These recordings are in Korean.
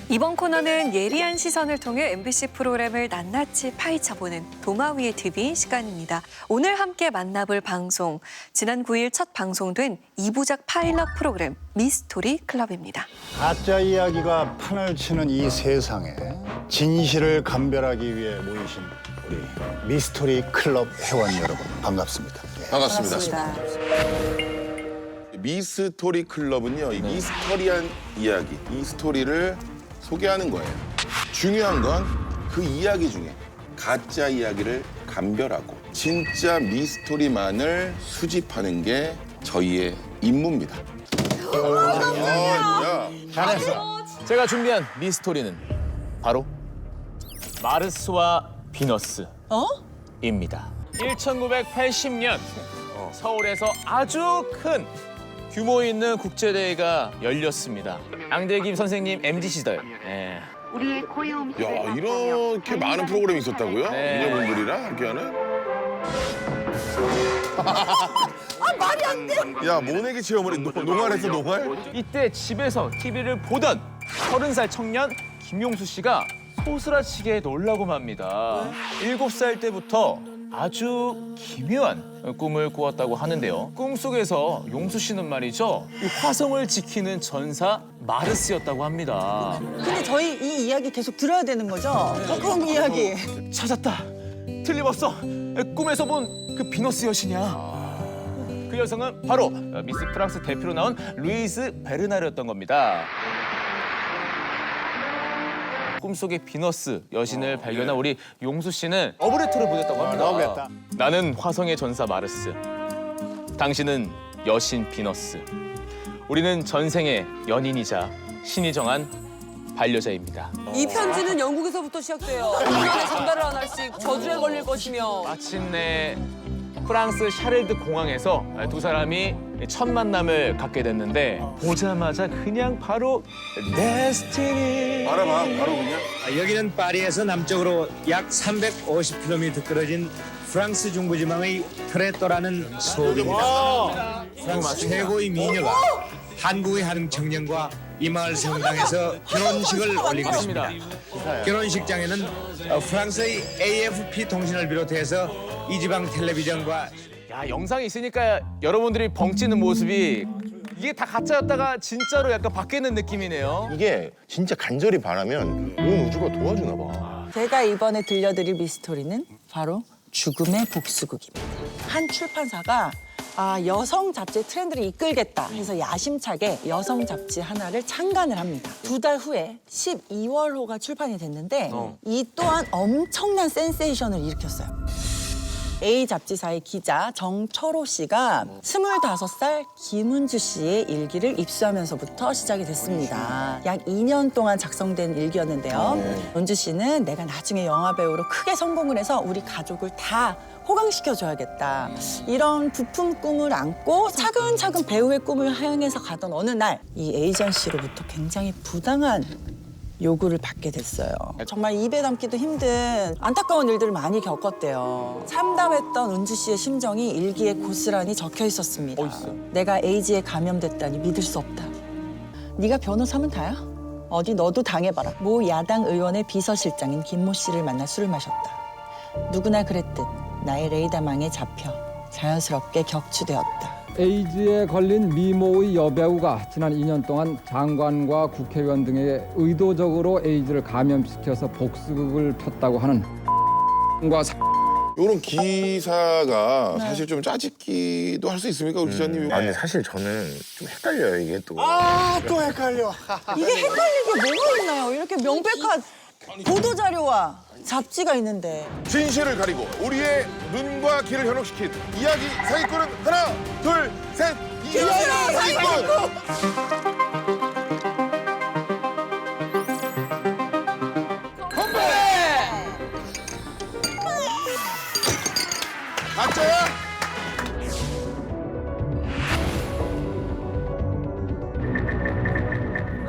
이번 코너는 예리한 시선을 통해 MBC 프로그램을 낱낱이 파헤쳐보는 동화 위의 TV 시간입니다. 오늘 함께 만나볼 방송, 지난 9일 첫 방송된 2부작 파일럿 프로그램 미스토리 클럽입니다. 가짜 이야기가 판을 치는 이 세상에 진실을 감별하기 위해 모이신 우리 미스토리 클럽 회원 여러분 반갑습니다. 반갑습니다. 미스토리 클럽은요, 이 미스터리한 이야기, 이 스토리를 소개하는 거예요. 중요한 건 그 이야기 중에 가짜 이야기를 감별하고 진짜 미스토리만을 수집하는 게 저희의 임무입니다. 잘했어. 제가 준비한 미스토리는 바로 마르스와 비너스입니다. 1980년 서울에서 아주 큰 규모 있는 국제대회가 열렸습니다. 양대김 선생님 MZ 시절. 네. 야, 이렇게 많은 프로그램이 있었다고요? 네. 이녀분들이랑 함께하는? 말이 안 돼. 야, 모내기 체험을 농활했어, 농활? 이때 집에서 TV를 보던 30살 청년 김용수 씨가 소스라치게 놀라고 맙니다. 7살 때부터 아주 기묘한 꿈을 꾸었다고 하는데요. 꿈속에서 용수 씨는 말이죠, 이 화성을 지키는 전사 마르스였다고 합니다. 근데 저희 이 이야기 계속 들어야 되는 거죠? 꿈 이야기. 찾았다. 틀림없어. 꿈에서 본 그 비너스 여신이야. 그 여성은 바로 미스 프랑스 대표로 나온 루이즈 베르나르였던 겁니다. 꿈속의 비너스 여신을 발견한 우리 용수 씨는 러브레터를 보냈다고 합니다. 나오겠다. 나는 화성의 전사 마르스. 당신은 여신 비너스. 우리는 전생의 연인이자 신이 정한 반려자입니다. 이 편지는 영국에서부터 시작돼요. 1년에 전달을 안 할 수 있고 저주에 걸릴 것이며. 마침내 프랑스 샤를드 공항에서 두 사람이 첫 만남을 갖게 됐는데 보자마자 그냥 바로 데스티니. 알아봐, 바로 그냥. 여기는 파리에서 남쪽으로 약 350km 떨어진 프랑스 중부지방의 트레토라는 소입니다. 프랑스 최고의 미녀가 한국의 한 청년과 이 마을 성당에서 결혼식을 올리고 있습니다. 결혼식장에는 프랑스의 AFP 통신을 비롯해서 이 지방 텔레비전과 야, 영상이 있으니까 여러분들이 벙찌는 모습이 이게 다 가짜였다가 진짜로 약간 바뀌는 느낌이네요. 이게 진짜 간절히 바라면 온 우주가 도와주나 봐. 제가 이번에 들려드릴 미스토리는 바로 죽음의 복수극입니다. 한 출판사가 여성 잡지의 트렌드를 이끌겠다 해서 야심차게 여성 잡지 하나를 창간을 합니다. 2달 후에 12월호가 출판이 됐는데 이 또한 엄청난 센세이션을 일으켰어요. A 잡지사의 기자 정철호 씨가 25살 김은주 씨의 일기를 입수하면서부터 시작이 됐습니다. 약 2년 동안 작성된 일기였는데요. 은주 씨는 내가 나중에 영화배우로 크게 성공을 해서 우리 가족을 다 호강시켜줘야겠다. 이런 부품 꿈을 안고 차근차근 배우의 꿈을 향해서 가던 어느 날 이 에이전시로부터 굉장히 부당한 요구를 받게 됐어요. 정말 입에 담기도 힘든 안타까운 일들을 많이 겪었대요. 참담했던 은주 씨의 심정이 일기에 고스란히 적혀 있었습니다. 내가 에이즈에 감염됐다니 믿을 수 없다. 네가 변호사면 다야? 어디 너도 당해봐라. 모 야당 의원의 비서실장인 김모 씨를 만나 술을 마셨다. 누구나 그랬듯 나의 레이더망에 잡혀 자연스럽게 격추되었다. 에이즈에 걸린 미모의 여배우가 지난 2년 동안 장관과 국회의원 등에게 의도적으로 에이즈를 감염시켜서 복수극을 폈다고 하는 이런 기사가 사실 좀 짜집기도 할 수 있습니까, 우리 기자님이? 근데 사실 저는 좀 헷갈려요, 이게 또. 또 헷갈려. 이게 헷갈릴 게 뭐가 있나요? 이렇게 명백한 보도자료와 잡지가 있는데. 진실을 가리고 우리의 눈과 귀를 현혹시킨 이야기 사기꾼은 하나, 둘, 셋, 이야기 사기꾼! 가짜야?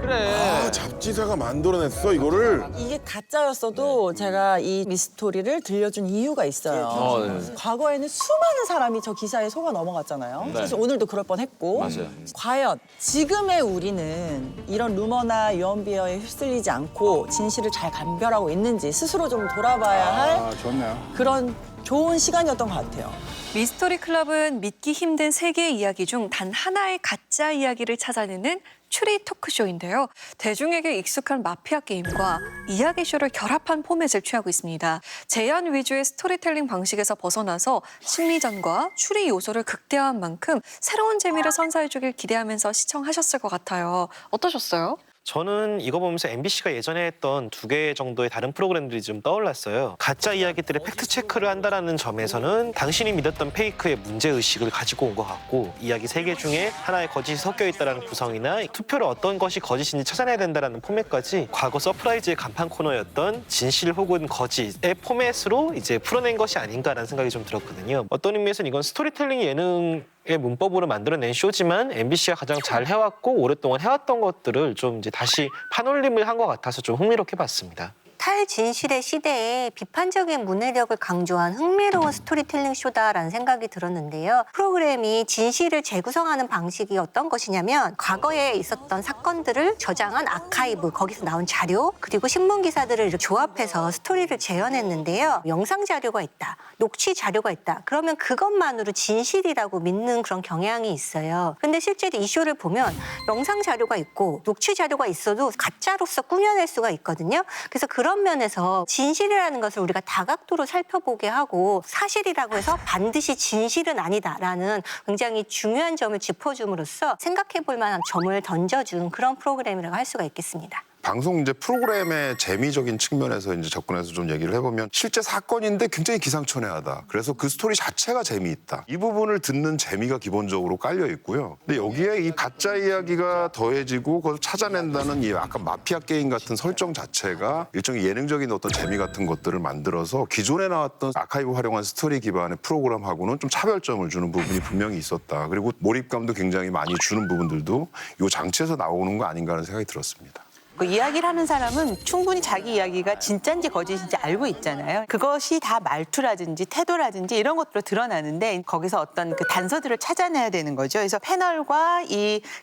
그래. 잡지 기사가 만들어냈어 이거를. 이게 가짜였어도 제가 이 미스토리를 들려준 이유가 있어요. 네. 과거에는 수많은 사람이 저 기사에 속아 넘어갔잖아요. 사실 오늘도 그럴 뻔했고. 맞아요. 과연 지금의 우리는 이런 루머나 유언비어에 휩쓸리지 않고 진실을 잘 감별하고 있는지 스스로 좀 돌아봐야 할 좋네요. 그런 좋은 시간이었던 것 같아요. 미스터리 클럽은 믿기 힘든 세 개의 이야기 중 단 하나의 가짜 이야기를 찾아내는 추리 토크쇼인데요. 대중에게 익숙한 마피아 게임과 이야기쇼를 결합한 포맷을 취하고 있습니다. 제안 위주의 스토리텔링 방식에서 벗어나서 심리전과 추리 요소를 극대화한 만큼 새로운 재미를 선사해주길 기대하면서 시청하셨을 것 같아요. 어떠셨어요? 저는 이거 보면서 MBC가 예전에 했던 2개 정도의 다른 프로그램들이 좀 떠올랐어요. 가짜 이야기들의 팩트체크를 한다는 점에서는 당신이 믿었던 페이크의 문제의식을 가지고 온 것 같고, 이야기 3개 중에 하나의 거짓이 섞여 있다는 구성이나 투표로 어떤 것이 거짓인지 찾아내야 된다는 포맷까지 과거 서프라이즈의 간판 코너였던 진실 혹은 거짓의 포맷으로 이제 풀어낸 것이 아닌가라는 생각이 좀 들었거든요. 어떤 의미에서는 이건 스토리텔링 예능 의 문법으로 만들어낸 쇼지만 MBC가 가장 잘 해왔고 오랫동안 해왔던 것들을 좀 이제 다시 판올림을 한 것 같아서 좀 흥미롭게 봤습니다. 탈진실의 시대에 비판적인 문해력을 강조한 흥미로운 스토리텔링 쇼다라는 생각이 들었는데요. 프로그램이 진실을 재구성하는 방식이 어떤 것이냐면 과거에 있었던 사건들을 저장한 아카이브, 거기서 나온 자료, 그리고 신문 기사들을 이렇게 조합해서 스토리를 재현했는데요. 영상 자료가 있다, 녹취 자료가 있다. 그러면 그것만으로 진실이라고 믿는 그런 경향이 있어요. 근데 실제로 이 쇼를 보면 영상 자료가 있고 녹취 자료가 있어도 가짜로서 꾸며낼 수가 있거든요. 그래서 그런 면에서 진실이라는 것을 우리가 다각도로 살펴보게 하고 사실이라고 해서 반드시 진실은 아니다라는 굉장히 중요한 점을 짚어줌으로써 생각해볼 만한 점을 던져준 그런 프로그램이라고 할 수가 있겠습니다. 방송 이제 프로그램의 재미적인 측면에서 이제 접근해서 좀 얘기를 해보면 실제 사건인데 굉장히 기상천외하다. 그래서 그 스토리 자체가 재미있다. 이 부분을 듣는 재미가 기본적으로 깔려 있고요. 근데 여기에 이 가짜 이야기가 더해지고 그걸 찾아낸다는 이 아까 마피아 게임 같은 설정 자체가 일종의 예능적인 어떤 재미 같은 것들을 만들어서 기존에 나왔던 아카이브 활용한 스토리 기반의 프로그램하고는 좀 차별점을 주는 부분이 분명히 있었다. 그리고 몰입감도 굉장히 많이 주는 부분들도 이 장치에서 나오는 거 아닌가 하는 생각이 들었습니다. 그 이야기를 하는 사람은 충분히 자기 이야기가 진짜인지 거짓인지 알고 있잖아요. 그것이 다 말투라든지 태도라든지 이런 것들로 드러나는데 거기서 어떤 그 단서들을 찾아내야 되는 거죠. 그래서 패널과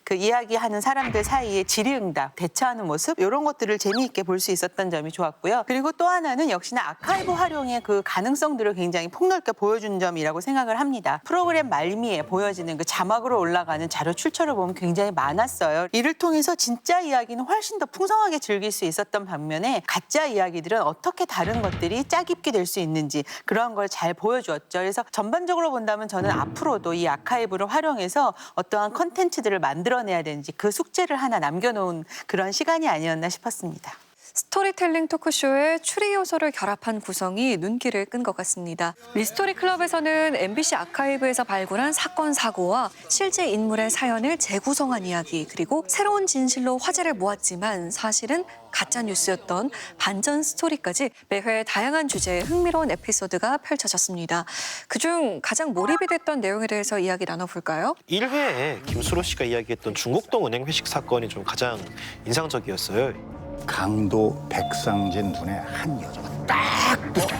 그 이야기하는 사람들 사이의 질의응답, 대처하는 모습 이런 것들을 재미있게 볼 수 있었던 점이 좋았고요. 그리고 또 하나는 역시나 아카이브 활용의 그 가능성들을 굉장히 폭넓게 보여준 점이라고 생각을 합니다. 프로그램 말미에 보여지는 그 자막으로 올라가는 자료 출처를 보면 굉장히 많았어요. 이를 통해서 진짜 이야기는 훨씬 더 풍성하게 즐길 수 있었던 반면에 가짜 이야기들은 어떻게 다른 것들이 짝입게 될 수 있는지 그런 걸 잘 보여주었죠. 그래서 전반적으로 본다면 저는 앞으로도 이 아카이브를 활용해서 어떠한 컨텐츠들을 만들어내야 되는지 그 숙제를 하나 남겨놓은 그런 시간이 아니었나 싶었습니다. 스토리텔링 토크쇼에 추리 요소를 결합한 구성이 눈길을 끈 것 같습니다. 미스터리 클럽에서는 MBC 아카이브에서 발굴한 사건, 사고와 실제 인물의 사연을 재구성한 이야기, 그리고 새로운 진실로 화제를 모았지만 사실은 가짜 뉴스였던 반전 스토리까지 매회 다양한 주제의 흥미로운 에피소드가 펼쳐졌습니다. 그중 가장 몰입이 됐던 내용에 대해서 이야기 나눠볼까요? 1회에 김수로 씨가 이야기했던 중국동 은행 회식 사건이 좀 가장 인상적이었어요. 강도 백상진 눈에 한 여자가 딱 붙어요.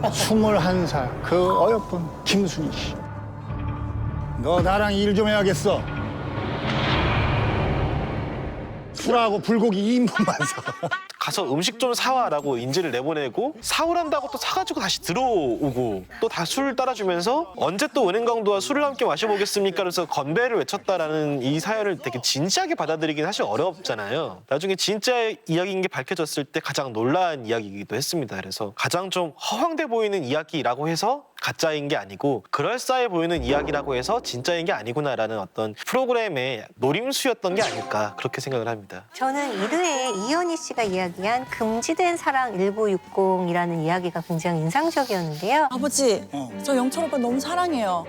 21살 그 어여쁜 김순희 씨. 너 나랑 일 좀 해야겠어. 술하고 불고기 2인분만 사. 가서 음식 좀 사와라고 인지를 내보내고 사오란다고 또 사가지고 다시 들어오고 또 다 술 따라주면서 언제 또 은행 강도와 술을 함께 마셔보겠습니까? 그래서 건배를 외쳤다라는 이 사연을 되게 진지하게 받아들이긴 사실 어렵잖아요. 나중에 진짜 이야기인 게 밝혀졌을 때 가장 놀라운 이야기이기도 했습니다. 그래서 가장 좀 허황돼 보이는 이야기라고 해서 가짜인 게 아니고 그럴싸해 보이는 이야기라고 해서 진짜인 게 아니구나라는 어떤 프로그램의 노림수였던 게 아닐까 그렇게 생각을 합니다. 저는 1회에 이현희 씨가 이야기한 금지된 사랑 1960이라는 이야기가 굉장히 인상적이었는데요. 아버지, 저 영철 오빠 너무 사랑해요.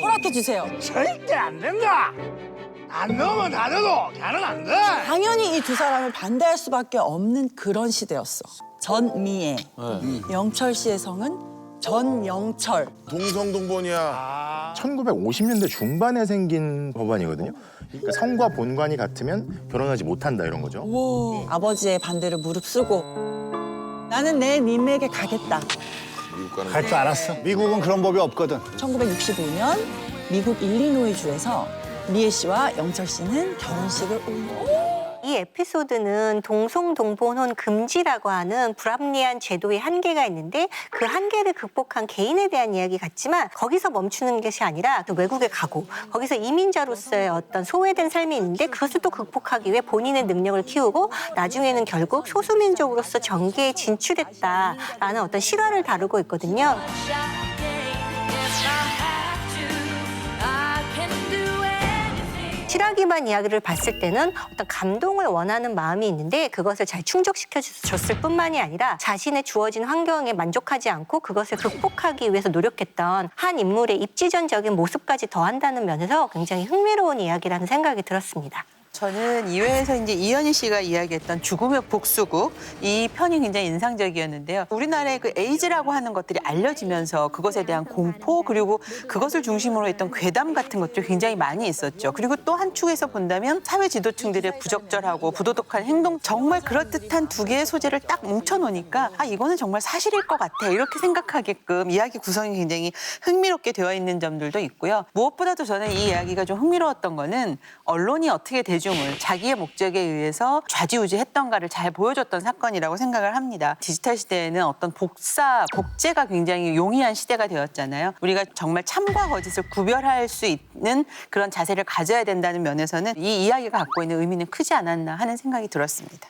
허락해 주세요. 절대 안 된다. 안 넣으면 다 넣어. 걔는 안 돼. 당연히 이 두 사람을 반대할 수밖에 없는 그런 시대였어. 전미애. 영철 씨의 성은 전영철. 동성동본이야. 1950년대 중반에 생긴 법안이거든요. 그러니까 성과 본관이 같으면 결혼하지 못한다 이런 거죠. 아버지의 반대를 무릅쓰고 나는 내 민맥에 가겠다. 갈 줄 알았어. 미국은 그런 법이 없거든. 1965년 미국 일리노이주에서 미애 씨와 영철 씨는 결혼식을 이 에피소드는 동성동본혼 금지라고 하는 불합리한 제도의 한계가 있는데 그 한계를 극복한 개인에 대한 이야기 같지만 거기서 멈추는 것이 아니라 또 외국에 가고 거기서 이민자로서의 어떤 소외된 삶이 있는데 그것을 또 극복하기 위해 본인의 능력을 키우고 나중에는 결국 소수민족으로서 정계에 진출했다라는 어떤 실화를 다루고 있거든요. 실화기반 이야기를 봤을 때는 어떤 감동을 원하는 마음이 있는데 그것을 잘 충족시켜줬을 뿐만이 아니라 자신의 주어진 환경에 만족하지 않고 그것을 극복하기 위해서 노력했던 한 인물의 입지전적인 모습까지 더한다는 면에서 굉장히 흥미로운 이야기라는 생각이 들었습니다. 저는 2회에서 이제 이현희 씨가 이야기했던 죽음의 복수국 이 편이 굉장히 인상적이었는데요. 우리나라의 그 에이즈라고 하는 것들이 알려지면서 그것에 대한 공포 그리고 그것을 중심으로 했던 괴담 같은 것들이 굉장히 많이 있었죠. 그리고 또 한 축에서 본다면 사회 지도층들의 부적절하고 부도덕한 행동 정말 그럴듯한 두 개의 소재를 딱 뭉쳐놓으니까 아 이거는 정말 사실일 것 같아 이렇게 생각하게끔 이야기 구성이 굉장히 흥미롭게 되어 있는 점들도 있고요. 무엇보다도 저는 이 이야기가 좀 흥미로웠던 거는 언론이 어떻게 대중을 자기의 목적에 의해서 좌지우지했던가를 잘 보여줬던 사건이라고 생각을 합니다. 디지털 시대에는 어떤 복제가 굉장히 용이한 시대가 되었잖아요. 우리가 정말 참과 거짓을 구별할 수 있는 그런 자세를 가져야 된다는 면에서는 이 이야기가 갖고 있는 의미는 크지 않았나 하는 생각이 들었습니다.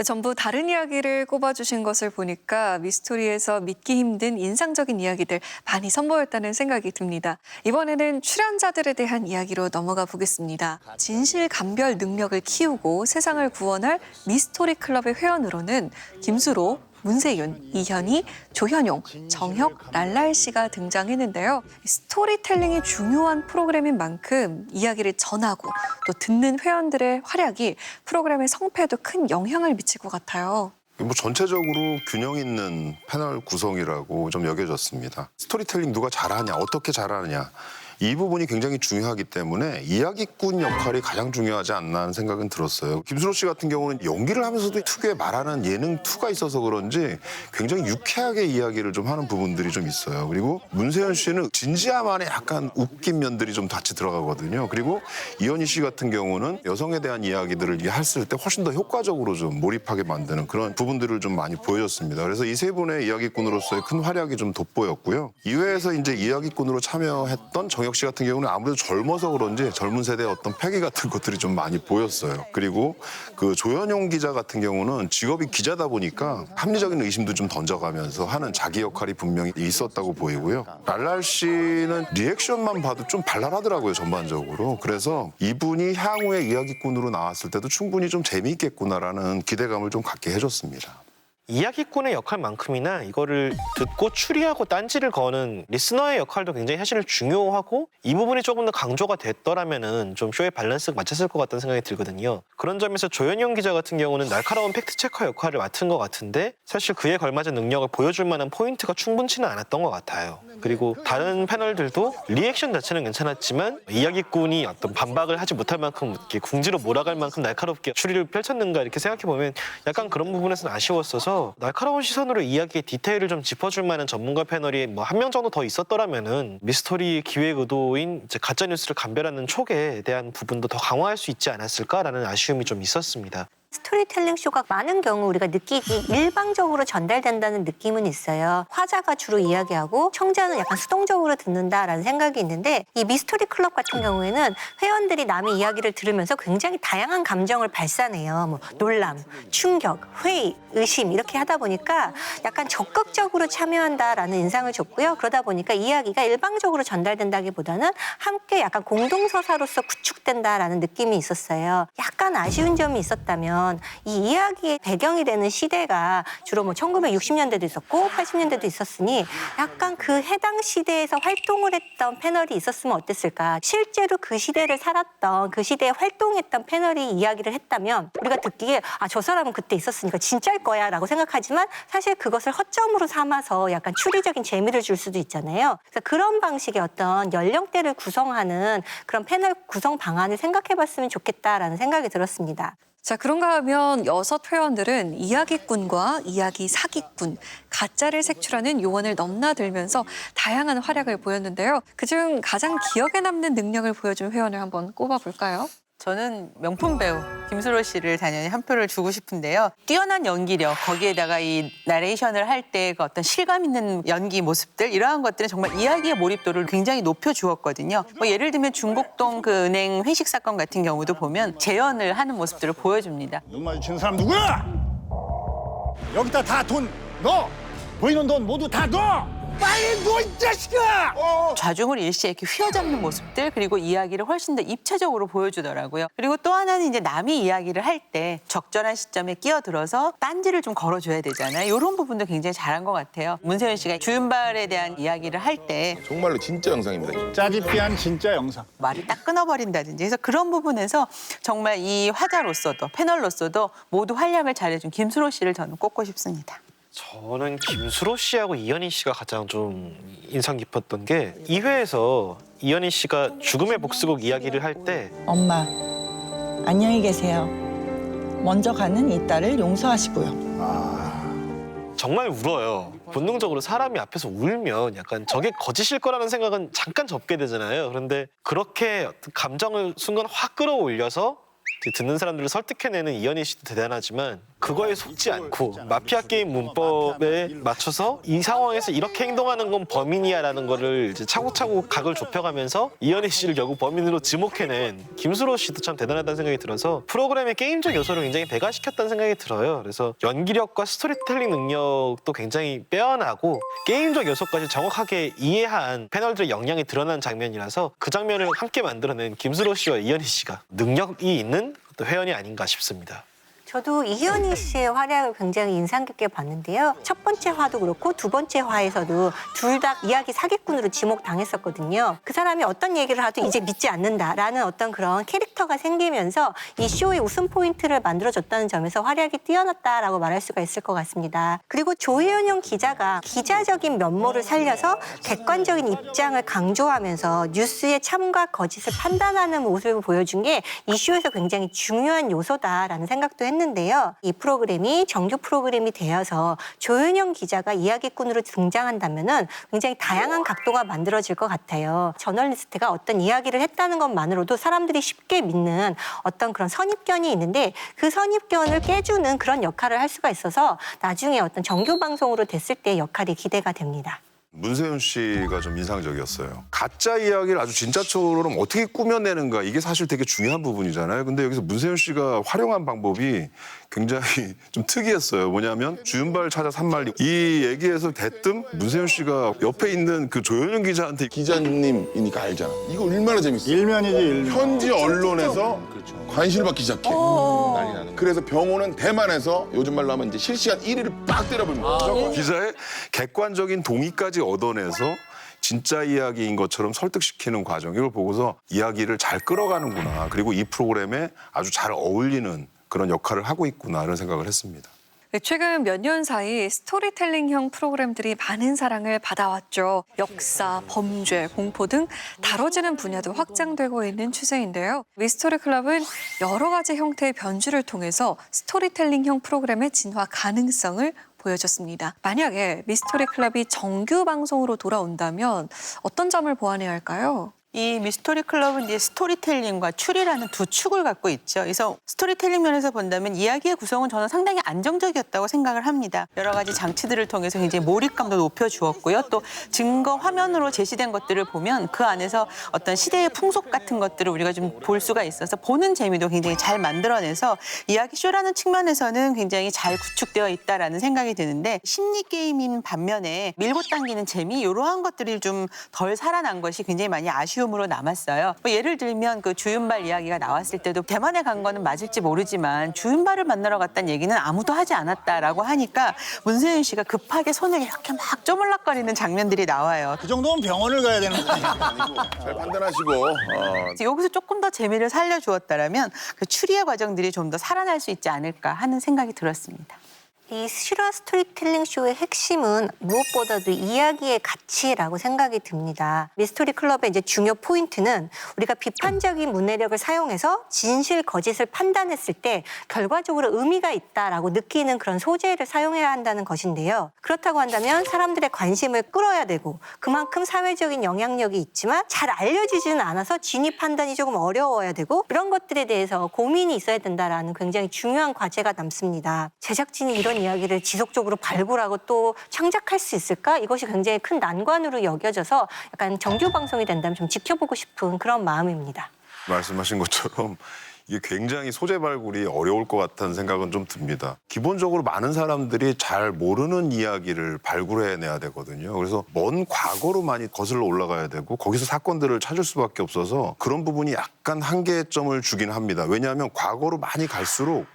전부 다른 이야기를 꼽아주신 것을 보니까 미스토리에서 믿기 힘든 인상적인 이야기들 많이 선보였다는 생각이 듭니다. 이번에는 출연자들에 대한 이야기로 넘어가 보겠습니다. 진실감별 능력을 키우고 세상을 구원할 미스토리 클럽의 회원으로는 김수로, 문세윤, 이현희, 조현용, 정혁, 랄랄 씨가 등장했는데요. 스토리텔링이 중요한 프로그램인 만큼 이야기를 전하고 또 듣는 회원들의 활약이 프로그램의 성패에도 큰 영향을 미칠 것 같아요. 뭐 전체적으로 균형 있는 패널 구성이라고 좀 여겨졌습니다. 스토리텔링 누가 잘하냐, 어떻게 잘하느냐. 이 부분이 굉장히 중요하기 때문에 이야기꾼 역할이 가장 중요하지 않나 하는 생각은 들었어요. 김수로 씨 같은 경우는 연기를 하면서도 특유의 말하는 예능 투가 있어서 그런지 굉장히 유쾌하게 이야기를 좀 하는 부분들이 좀 있어요. 그리고 문세윤 씨는 진지함 안에 약간 웃긴 면들이 좀 같이 들어가거든요. 그리고 이현희 씨 같은 경우는 여성에 대한 이야기들을 했을 때 훨씬 더 효과적으로 좀 몰입하게 만드는 그런 부분들을 좀 많이 보여줬습니다. 그래서 이 세 분의 이야기꾼으로서의 큰 활약이 좀 돋보였고요. 2회에서 이제 이야기꾼으로 참여했던 정혁 씨 같은 경우는 아무래도 젊어서 그런지 젊은 세대의 어떤 패기 같은 것들이 좀 많이 보였어요. 그리고 그 조현용 기자 같은 경우는 직업이 기자다 보니까 합리적인 의심도 좀 던져가면서 하는 자기 역할이 분명히 있었다고 보이고요. 랄랄 씨는 리액션만 봐도 좀 발랄하더라고요, 전반적으로. 그래서 이분이 향후에 이야기꾼으로 나왔을 때도 충분히 좀 재미있겠구나라는 기대감을 좀 갖게 해줬습니다. 이야기꾼의 역할만큼이나 이거를 듣고 추리하고 딴지를 거는 리스너의 역할도 굉장히 사실 중요하고 이 부분이 조금 더 강조가 됐더라면은 좀 쇼의 밸런스가 맞췄을 것 같다는 생각이 들거든요. 그런 점에서 조현영 기자 같은 경우는 날카로운 팩트체커 역할을 맡은 것 같은데 사실 그에 걸맞은 능력을 보여줄 만한 포인트가 충분치는 않았던 것 같아요. 그리고 다른 패널들도 리액션 자체는 괜찮았지만 이야기꾼이 어떤 반박을 하지 못할 만큼 이렇게 궁지로 몰아갈 만큼 날카롭게 추리를 펼쳤는가 이렇게 생각해보면 약간 그런 부분에서는 아쉬웠어서 날카로운 시선으로 이야기의 디테일을 좀 짚어줄 만한 전문가 패널이 뭐 한 명 정도 더 있었더라면은 미스터리 기획 의도인 이제 가짜 뉴스를 감별하는 촉에 대한 부분도 더 강화할 수 있지 않았을까라는 아쉬움이 좀 있었습니다. 스토리텔링 쇼가 많은 경우 우리가 느끼기 일방적으로 전달된다는 느낌은 있어요. 화자가 주로 이야기하고 청자는 약간 수동적으로 듣는다라는 생각이 있는데 이 미스터리 클럽 같은 경우에는 회원들이 남의 이야기를 들으면서 굉장히 다양한 감정을 발산해요. 뭐 놀람, 충격, 회의, 의심 이렇게 하다 보니까 약간 적극적으로 참여한다라는 인상을 줬고요. 그러다 보니까 이야기가 일방적으로 전달된다기보다는 함께 약간 공동서사로서 구축된다라는 느낌이 있었어요. 약간 아쉬운 점이 있었다면 보면 이 이야기의 배경이 되는 시대가 주로 뭐 1960년대도 있었고 80년대도 있었으니 약간 그 해당 시대에서 활동을 했던 패널이 있었으면 어땠을까. 실제로 그 시대를 살았던 그 시대에 활동했던 패널이 이야기를 했다면 우리가 듣기에 아, 저 사람은 그때 있었으니까 진짜일 거야 라고 생각하지만 사실 그것을 허점으로 삼아서 약간 추리적인 재미를 줄 수도 있잖아요. 그래서 그런 방식의 어떤 연령대를 구성하는 그런 패널 구성 방안을 생각해봤으면 좋겠다라는 생각이 들었습니다. 자, 그런가 하면 6 회원들은 이야기꾼과 이야기 사기꾼, 가짜를 색출하는 요원을 넘나들면서 다양한 활약을 보였는데요. 그중 가장 기억에 남는 능력을 보여준 회원을 한번 꼽아볼까요? 저는 명품 배우 김수로 씨를 당연히 한 표를 주고 싶은데요. 뛰어난 연기력, 거기에다가 이 나레이션을 할 때 그 어떤 실감 있는 연기 모습들 이러한 것들은 정말 이야기의 몰입도를 굉장히 높여주었거든요. 뭐 예를 들면 중곡동 그 은행 회식 사건 같은 경우도 보면 재연을 하는 모습들을 보여줍니다. 눈 마주치는 사람 누구야? 여기다 다 돈 넣어. 보이는 돈 모두 다 넣어. 빨리 넣어 이 자식아. 좌중을 일시에 이렇게 휘어잡는 모습들 그리고 이야기를 훨씬 더 입체적으로 보여주더라고요. 그리고 또 하나는 이제 남이 이야기를 할 때 적절한 시점에 끼어들어서 딴지를 좀 걸어줘야 되잖아요. 이런 부분도 굉장히 잘한 것 같아요. 문세윤 씨가 주윤발에 대한 이야기를 할 때 정말로 진짜 영상입니다. 짜릿한 진짜 영상. 말을 딱 끊어버린다든지 그래서 그런 부분에서 정말 이 화자로서도 패널로서도 모두 활약을 잘해준 김수로 씨를 저는 꼽고 싶습니다. 저는 김수로 씨하고 이현희 씨가 가장 좀 인상 깊었던 게 2회에서 이현희 씨가 죽음의 복수곡 이야기를 할 때 엄마, 안녕히 계세요. 먼저 가는 이 딸을 용서하시고요. 정말 울어요. 본능적으로 사람이 앞에서 울면 약간 저게 거짓일 거라는 생각은 잠깐 접게 되잖아요. 그런데 그렇게 감정을 순간 확 끌어올려서 듣는 사람들을 설득해내는 이현희 씨도 대단하지만 그거에 속지 않고 마피아 게임 문법에 맞춰서 이 상황에서 이렇게 행동하는 건 범인이야라는 거를 이제 차곡차곡 각을 좁혀가면서 이현희 씨를 결국 범인으로 지목해낸 김수로 씨도 참 대단하다는 생각이 들어서 프로그램의 게임적 요소를 굉장히 배가시켰다는 생각이 들어요. 그래서 연기력과 스토리텔링 능력도 굉장히 빼어나고 게임적 요소까지 정확하게 이해한 패널들의 역량이 드러난 장면이라서 그 장면을 함께 만들어낸 김수로 씨와 이현희 씨가 능력이 있는 또 회원이 아닌가 싶습니다. 저도 이현희 씨의 활약을 굉장히 인상 깊게 봤는데요. 첫 번째 화도 그렇고 두 번째 화에서도 둘 다 이야기 사기꾼으로 지목당했었거든요. 그 사람이 어떤 얘기를 하도 이제 믿지 않는다라는 어떤 그런 캐릭터가 생기면서 이 쇼의 웃음 포인트를 만들어줬다는 점에서 활약이 뛰어났다라고 말할 수가 있을 것 같습니다. 그리고 조혜연 기자가 기자적인 면모를 살려서 객관적인 입장을 강조하면서 뉴스의 참과 거짓을 판단하는 모습을 보여준 게 이 쇼에서 굉장히 중요한 요소다라는 생각도 했는데요. 이 프로그램이 정규 프로그램이 되어서 조윤영 기자가 이야기꾼으로 등장한다면은 굉장히 다양한 각도가 만들어질 것 같아요. 저널리스트가 어떤 이야기를 했다는 것만으로도 사람들이 쉽게 믿는 어떤 그런 선입견이 있는데 그 선입견을 깨주는 그런 역할을 할 수가 있어서 나중에 어떤 정규 방송으로 됐을 때 역할이 기대가 됩니다. 문세윤 씨가 좀 인상적이었어요. 가짜 이야기를 아주 진짜처럼 어떻게 꾸며내는가 이게 사실 되게 중요한 부분이잖아요. 근데 여기서 문세윤 씨가 활용한 방법이 굉장히 좀 특이했어요. 뭐냐면 주윤발 찾아 산말리 이 얘기에서 대뜸 문세윤 씨가 옆에 있는 그 조현영 기자한테 기자님이니까 알잖아. 이거 얼마나 재밌어. 일면이지 일면. 현지 언론에서 관심을 받기 시작해. 난리 나는. 그래서 병호는 대만에서 요즘 말로 하면 이제 실시간 1위를 빡 때려버립니다. 기자의 객관적인 동의까지 얻어내서 진짜 이야기인 것처럼 설득시키는 과정 이걸 보고서 이야기를 잘 끌어가는구나. 그리고 이 프로그램에 아주 잘 어울리는 그런 역할을 하고 있구나 이런 생각을 했습니다. 최근 몇 년 사이 스토리텔링형 프로그램들이 많은 사랑을 받아왔죠. 역사, 범죄, 공포 등 다뤄지는 분야도 확장되고 있는 추세인데요. 미스터리 클럽은 여러 가지 형태의 변주를 통해서 스토리텔링형 프로그램의 진화 가능성을 보여줬습니다. 만약에 미스터리 클럽이 정규 방송으로 돌아온다면 어떤 점을 보완해야 할까요? 이 미스터리 클럽은 이제 스토리텔링과 추리라는 두 축을 갖고 있죠. 그래서 스토리텔링 면에서 본다면 이야기의 구성은 저는 상당히 안정적이었다고 생각을 합니다. 여러 가지 장치들을 통해서 굉장히 몰입감도 높여주었고요. 또 증거 화면으로 제시된 것들을 보면 그 안에서 어떤 시대의 풍속 같은 것들을 우리가 좀 볼 수가 있어서 보는 재미도 굉장히 잘 만들어내서 이야기쇼라는 측면에서는 굉장히 잘 구축되어 있다라는 생각이 드는데 심리 게임인 반면에 밀고 당기는 재미 이러한 것들이 좀 덜 살아난 것이 굉장히 많이 아쉬운 미움으로 남았어요. 뭐 예를 들면 그 주윤발 이야기가 나왔을 때도 대만에 간 거는 맞을지 모르지만 주윤발을 만나러 갔다는 얘기는 아무도 하지 않았다라고 하니까 문세윤 씨가 급하게 손을 이렇게 막 쪼물락거리는 장면들이 나와요. 그 정도면 병원을 가야 되는 거예요. 잘 판단하시고. 여기서 조금 더 재미를 살려주었다라면 그 추리의 과정들이 좀 더 살아날 수 있지 않을까 하는 생각이 들었습니다. 이 실화 스토리텔링 쇼의 핵심은 무엇보다도 이야기의 가치라고 생각이 듭니다. 미스터리 클럽의 이제 중요 포인트는 우리가 비판적인 문해력을 사용해서 진실, 거짓을 판단했을 때 결과적으로 의미가 있다라고 느끼는 그런 소재를 사용해야 한다는 것인데요. 그렇다고 한다면 사람들의 관심을 끌어야 되고 그만큼 사회적인 영향력이 있지만 잘 알려지지는 않아서 진위 판단이 조금 어려워야 되고 이런 것들에 대해서 고민이 있어야 된다라는 굉장히 중요한 과제가 남습니다. 제작진이 이런 이야기를 지속적으로 발굴하고 또 창작할 수 있을까? 이것이 굉장히 큰 난관으로 여겨져서 약간 정규 방송이 된다면 좀 지켜보고 싶은 그런 마음입니다. 말씀하신 것처럼 이게 굉장히 소재 발굴이 어려울 것 같다는 생각은 좀 듭니다. 기본적으로 많은 사람들이 잘 모르는 이야기를 발굴해내야 되거든요. 그래서 먼 과거로 많이 거슬러 올라가야 되고 거기서 사건들을 찾을 수밖에 없어서 그런 부분이 약간 한계점을 주긴 합니다. 왜냐하면 과거로 많이 갈수록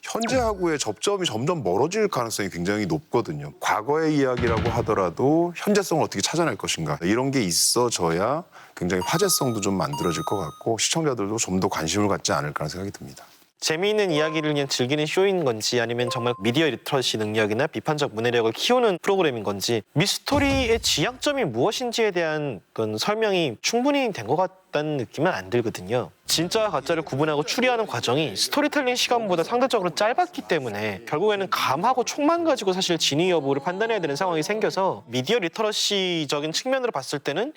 현재하고의 접점이 점점 멀어질 가능성이 굉장히 높거든요. 과거의 이야기라고 하더라도 현재성을 어떻게 찾아낼 것인가 이런 게 있어져야 굉장히 화제성도 좀 만들어질 것 같고 시청자들도 좀 더 관심을 갖지 않을까 하는 생각이 듭니다. 재미있는 이야기를 그냥 즐기는 쇼인 건지 아니면 정말 미디어 리터러시 능력이나 비판적 문해력을 키우는 프로그램인 건지 미스토리의 지향점이 무엇인지에 대한 그런 설명이 충분히 된 것 같다는 느낌은 안 들거든요. 진짜와 가짜를 구분하고 추리하는 과정이 스토리텔링 시간보다 상대적으로 짧았기 때문에 결국에는 감하고 촉만 가지고 사실 진위 여부를 판단해야 되는 상황이 생겨서 미디어 리터러시적인 측면으로 봤을 때는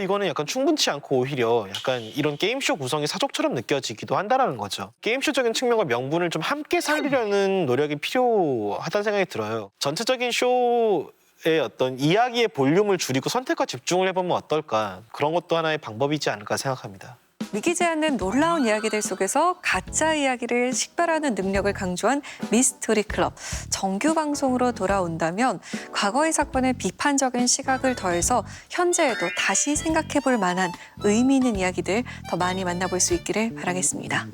이거는 약간 충분치 않고 오히려 약간 이런 게임쇼 구성이 사족처럼 느껴지기도 한다는 거죠. 게임쇼적인 측면과 명분을 좀 함께 살리려는 노력이 필요하다는 생각이 들어요. 전체적인 쇼의 어떤 이야기의 볼륨을 줄이고 선택과 집중을 해보면 어떨까. 그런 것도 하나의 방법이지 않을까 생각합니다. 믿기지 않는 놀라운 이야기들 속에서 가짜 이야기를 식별하는 능력을 강조한 미스터리 클럽. 정규 방송으로 돌아온다면 과거의 사건에 비판적인 시각을 더해서 현재에도 다시 생각해 볼 만한 의미 있는 이야기들 더 많이 만나볼 수 있기를 바라겠습니다.